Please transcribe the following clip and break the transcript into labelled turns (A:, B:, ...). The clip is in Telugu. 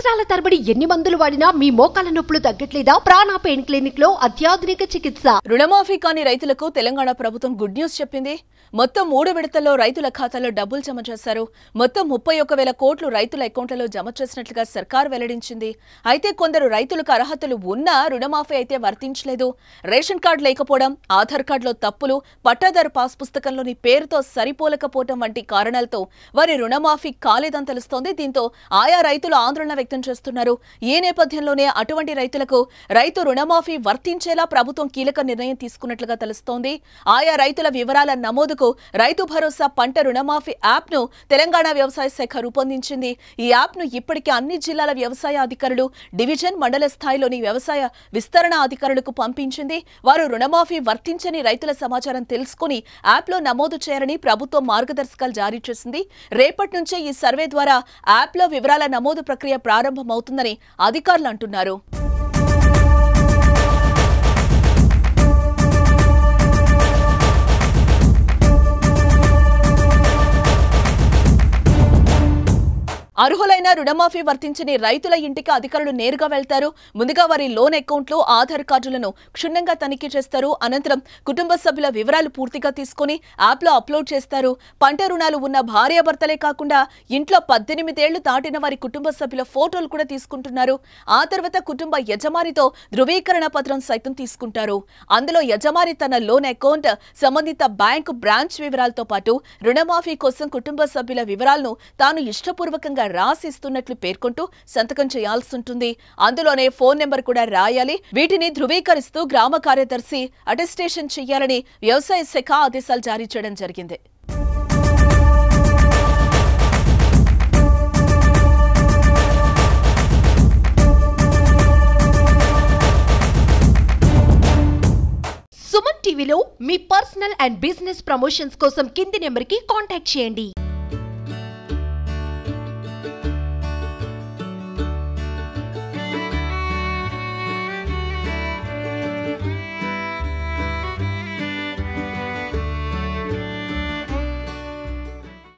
A: సంవత్సరాల తరబడి ఎన్ని మందులు వాడినా మీ మోకాల నొప్పులు తగ్గట్లేదా? ప్రాణ పెయిన్ క్లినిక్ లో అత్యాధునిక చికిత్స.
B: రుణమాఫీ కాని రైతులకు తెలంగాణ ప్రభుత్వం గుడ్ న్యూస్ చెప్పింది. మొత్తం 3 విడతల్లో రైతుల ఖాతాలో డబ్బులు జమ చేశారు. మొత్తం 31,000 కోట్లు రైతుల అకౌంట్లలో జమ చేసినట్లుగా సర్కార్ వెల్లడించింది. అయితే కొందరు రైతులకు అర్హతలు ఉన్నా రుణమాఫీ అయితే వర్తించలేదు. రేషన్ కార్డు లేకపోవడం, ఆధార్ కార్డులో తప్పులు, పట్టాదారు పాస్ పుస్తకంలోని పేరుతో సరిపోలకపోవడం వంటి కారణాలతో వారి రుణమాఫీ కాలేదని తెలుస్తోంది. దీంతో ఆయా రైతులు ఆందోళన వ్యక్తం చేస్తున్నారు. ఈ నేపథ్యంలోనే అటువంటి రైతులకు రైతు రుణమాఫీ వర్తించేలా ప్రభుత్వం కీలక నిర్ణయం తీసుకున్నట్లుగా తెలుస్తోంది. ఆయా రైతుల వివరాల నమోదుకు రైతు భరోసా పంట రుణమాఫీ యాప్ ను తెలంగాణ వ్యవసాయ శాఖ రూపొందించింది. ఈ యాప్ ను ఇప్పటికే అన్ని జిల్లాల వ్యవసాయ అధికారులు, డివిజన్, మండల స్థాయిలోని వ్యవసాయ విస్తరణ అధికారులకు పంపించింది. వారు రుణమాఫీ వర్తించని రైతుల సమాచారం తెలుసుకుని యాప్ లో నమోదు చేయాలని ప్రభుత్వం మార్గదర్శకాలు జారీ చేసింది. రేపటి నుంచే ఈ సర్వే ద్వారా యాప్ లో వివరాల నమోదు ప్రక్రియ ప్రారంభమవుతుందని అధికారులు అంటున్నారు. అర్హులైన రుణమాఫీ వర్తించని రైతుల ఇంటికి అధికారులు నేరుగా వెళ్తారు. ముందుగా వారి లోన్ అకౌంట్లు, ఆధార్ కార్డులను క్షుణ్ణంగా తనిఖీ చేస్తారు. అనంతరం కుటుంబ సభ్యుల వివరాలు పూర్తిగా తీసుకుని యాప్ లో అప్లోడ్ చేస్తారు. పంట రుణాలు ఉన్న భార్యాభర్తలే కాకుండా ఇంట్లో 18 ఏళ్లు దాటిన వారి కుటుంబ సభ్యుల ఫోటోలు కూడా తీసుకుంటున్నారు. ఆ తర్వాత కుటుంబ యజమానితో ధృవీకరణ పత్రం సైతం తీసుకుంటారు. అందులో యజమాని తన లోన్ అకౌంట్, సంబంధిత బ్యాంకు బ్రాంచ్ వివరాలతో పాటు రుణమాఫీ కోసం కుటుంబ సభ్యుల వివరాలను తాను ఇష్టపూర్వకంగా రాసిస్తున్నట్లు పేర్కొంటూ సంతకం చేయాల్సి ఉంటుంది. అందులోనే ఫోన్ నెంబర్ కూడా రాయాలి. వీటిని ధృవీకరిస్తూ గ్రామ కార్యదర్శి అటెస్టేషన్ చేయాలని వ్యవసాయ శాఖ ఆదేశాలు జారీ చేయడం జరిగింది.
A: సుమన్ టీవీలో మీ పర్సనల్ అండ్ బిజినెస్ ప్రమోషన్స్ కోసం కింది నెంబర్కి కాంటాక్ట్ చేయండి.